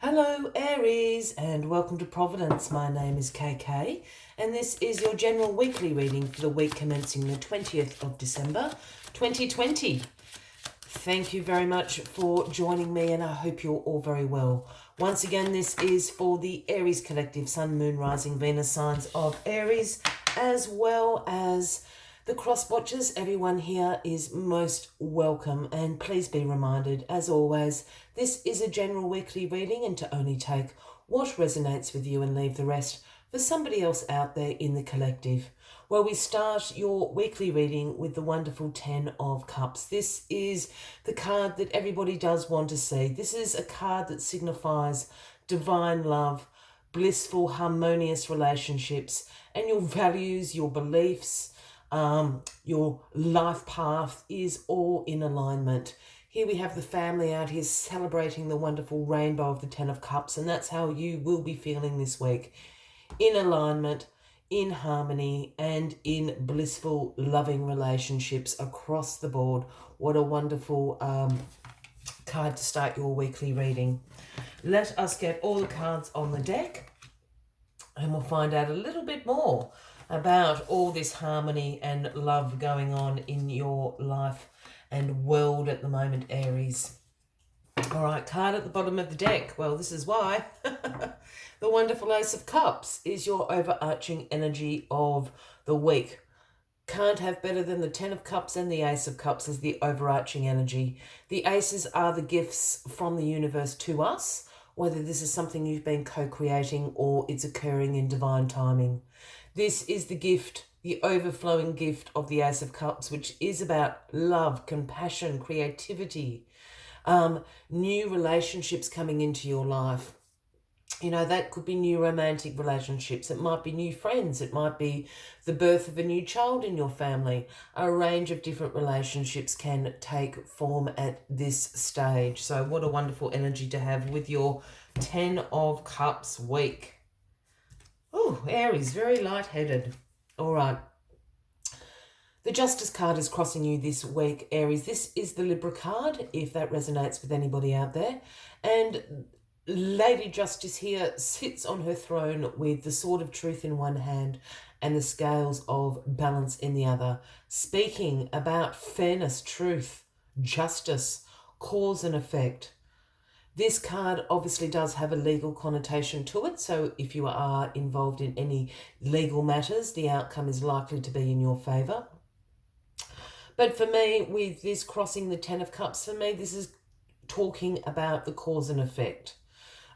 Hello Aries and welcome to Providence. My name is KK and this is your general weekly reading for the week commencing the 20th of December 2020. Thank you very much for joining me and I hope you're all very well. Once again, this is for the Aries collective, Sun, Moon, Rising, Venus signs of Aries, as well as the cross watchers. Everyone here is most welcome, and please be reminded, as always, this is a general weekly reading and to only take what resonates with you and leave the rest for somebody else out there in the collective. Well, we start your weekly reading with the wonderful 10 of Cups. This is the card that everybody does want to see. This is a card that signifies divine love, blissful, harmonious relationships, and your values, your beliefs, your life path is all in alignment. Here we have the family out here celebrating the wonderful rainbow of the 10 of Cups, and that's how you will be feeling this week. In alignment, in harmony, and in blissful, loving relationships across the board. What a wonderful card to start your weekly reading. Let us get all the cards on the deck, and we'll find out a little bit more about all this harmony and love going on in your life and world at the moment, Aries. All right, card at the bottom of the deck. Well, this is why. The wonderful Ace of Cups is your overarching energy of the week. Can't have better than the 10 of Cups and the Ace of Cups as the overarching energy. The aces are the gifts from the universe to us, whether this is something you've been co-creating or it's occurring in divine timing. This is the gift, the overflowing gift of the Ace of Cups, which is about love, compassion, creativity, new relationships coming into your life. You know, that could be new romantic relationships. It might be new friends. It might be the birth of a new child in your family. A range of different relationships can take form at this stage. So what a wonderful energy to have with your 10 of Cups week. Oh, Aries, very light-headed. All right. The Justice card is crossing you this week, Aries. This is the Libra card, if that resonates with anybody out there. And Lady Justice here sits on her throne with the Sword of Truth in one hand and the Scales of Balance in the other, speaking about fairness, truth, justice, cause and effect. This card obviously does have a legal connotation to it, so if you are involved in any legal matters, the outcome is likely to be in your favour. But for me, with this crossing the 10 of Cups, for me, this is talking about the cause and effect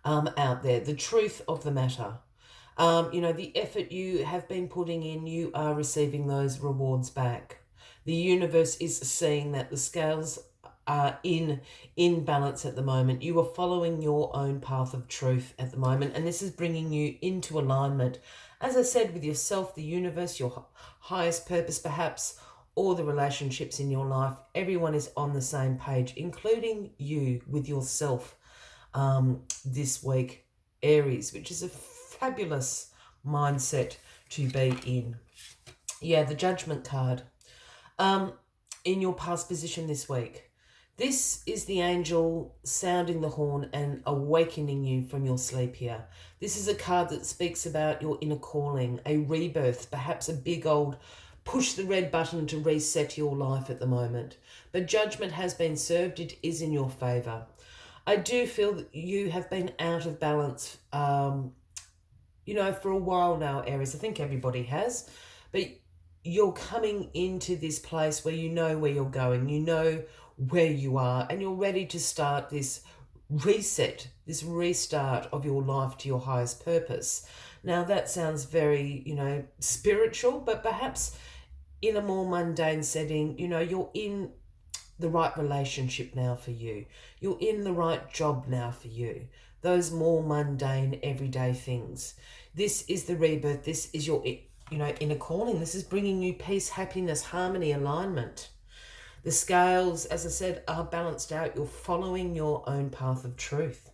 out there, the truth of the matter. You know, the effort you have been putting in, you are receiving those rewards back. The universe is seeing that the scales are in balance at the moment. You are following your own path of truth at the moment, and this is bringing you into alignment, as I said, with yourself, the universe, your highest purpose perhaps, or the relationships in your life. Everyone is on the same page, including you with yourself this week, Aries, which is a fabulous mindset to be in. Yeah, the Judgment card in your past position this week. This is the angel sounding the horn and awakening you from your sleep here. This is a card that speaks about your inner calling, a rebirth, perhaps a big old push the red button to reset your life at the moment. But judgment has been served. It is in your favour. I do feel that you have been out of balance, you know, for a while now, Aries. I think everybody has. But you're coming into this place where you know where you're going. You know where you are, and you're ready to start this reset, this restart of your life to your highest purpose. Now that sounds very, you know, spiritual, but perhaps in a more mundane setting, you know, you're in the right relationship now for you. You're in the right job now for you. Those more mundane, everyday things. This is the rebirth. This is your, you know, inner calling. This is bringing you peace, happiness, harmony, alignment. The scales, as I said, are balanced out. You're following your own path of truth.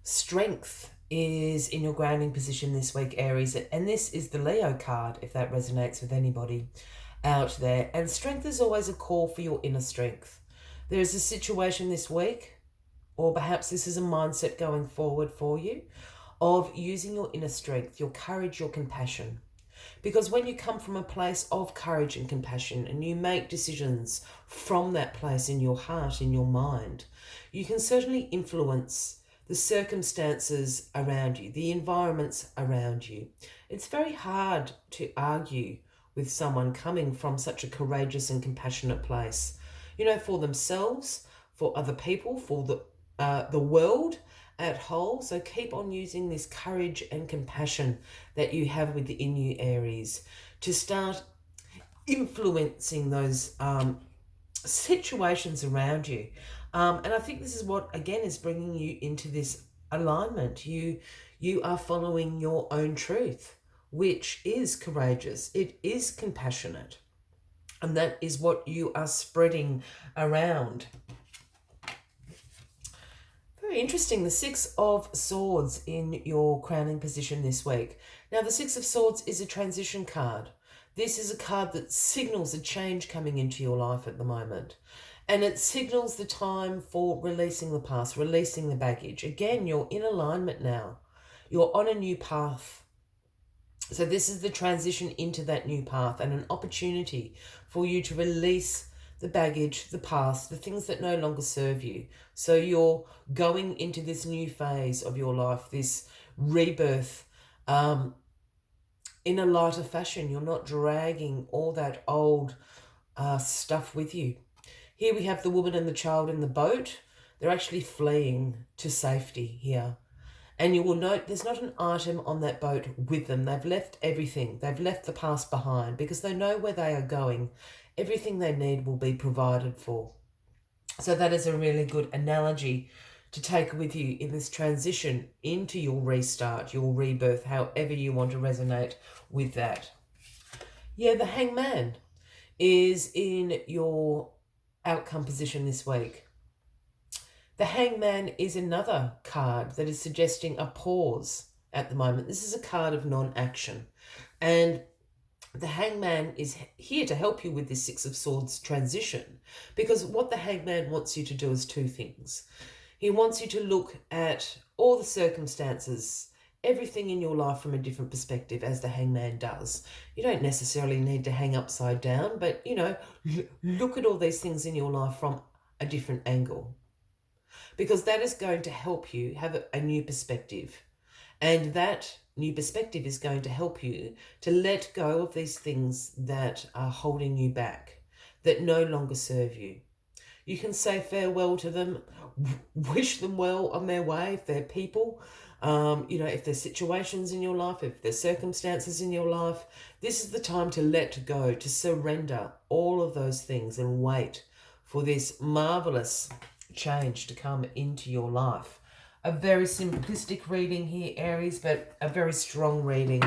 Strength is in your grounding position this week, Aries. And this is the Leo card, if that resonates with anybody out there. And strength is always a call for your inner strength. There is a situation this week or perhaps this is a mindset going forward for you, of using your inner strength, your courage, your compassion. Because when you come from a place of courage and compassion and you make decisions from that place in your heart, in your mind, you can certainly influence the circumstances around you, the environments around you. It's very hard to argue with someone coming from such a courageous and compassionate place, for themselves, for other people, for the world at whole. So keep on using this courage and compassion that you have within you, Aries, to start influencing those situations around you. And I think this is what, again, is bringing you into this alignment. You are following your own truth, which is courageous. It is compassionate. And that is what you are spreading around. Very interesting. The Six of Swords in your crowning position this week. Now, the Six of Swords is a transition card. This is a card that signals a change coming into your life at the moment. And it signals the time for releasing the past, releasing the baggage. Again, you're in alignment now. You're on a new path. So this is the transition into that new path and an opportunity for you to release the baggage, the past, the things that no longer serve you. So you're going into this new phase of your life, this rebirth, in a lighter fashion. You're not dragging all that old stuff with you. Here we have the woman and the child in the boat. They're actually fleeing to safety here. And you will note there's not an item on that boat with them. They've left everything. They've left the past behind because they know where they are going. Everything they need will be provided for. So that is a really good analogy to take with you in this transition into your restart, your rebirth, however you want to resonate with that. Yeah, the Hangman is in your outcome position this week. The Hangman is another card that is suggesting a pause at the moment. This is a card of non-action. And the Hangman is here to help you with this Six of Swords transition, because what the Hangman wants you to do is two things. He wants you to look at all the circumstances, everything in your life from a different perspective, as the Hangman does. You don't necessarily need to hang upside down, but, look at all these things in your life from a different angle, because that is going to help you have a new perspective. And that new perspective is going to help you to let go of these things that are holding you back, that no longer serve you. You can say farewell to them, wish them well on their way if they're people, if there's situations in your life, if there's circumstances in your life. This is the time to let go, to surrender all of those things and wait for this marvelous change to come into your life. A very simplistic reading here, Aries, but a very strong reading.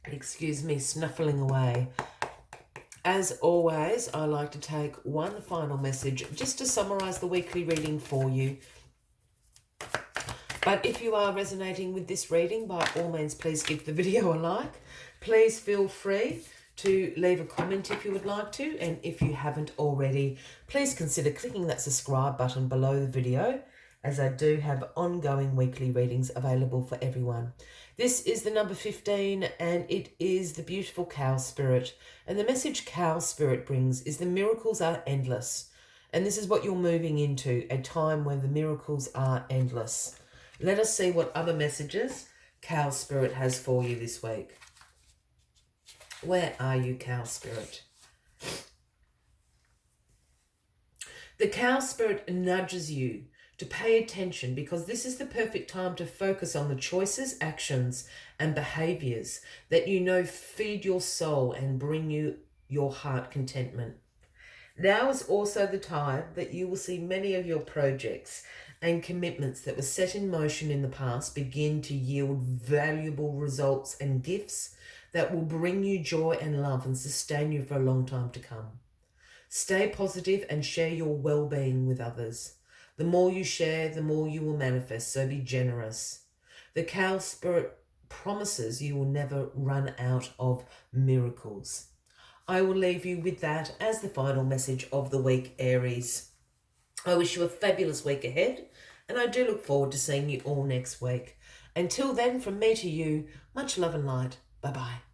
Excuse me, snuffling away. As always, I like to take one final message just to summarize the weekly reading for you. But if you are resonating with this reading, by all means, please give the video a like. Please feel free to leave a comment if you would like to. And if you haven't already, please consider clicking that subscribe button below the video, as I do have ongoing weekly readings available for everyone. This is the number 15, and it is the beautiful cow spirit. And the message cow spirit brings is the miracles are endless. And this is what you're moving into, a time where the miracles are endless. Let us see what other messages cow spirit has for you this week. Where are you, cow spirit? The cow spirit nudges you to pay attention, because this is the perfect time to focus on the choices, actions, and behaviors that feed your soul and bring you your heart contentment. Now is also the time that you will see many of your projects and commitments that were set in motion in the past begin to yield valuable results and gifts that will bring you joy and love and sustain you for a long time to come. Stay positive and share your well-being with others. The more you share, the more you will manifest, so be generous. The cow spirit promises you will never run out of miracles. I will leave you with that as the final message of the week, Aries. I wish you a fabulous week ahead, and I do look forward to seeing you all next week. Until then, from me to you, much love and light. Bye-bye.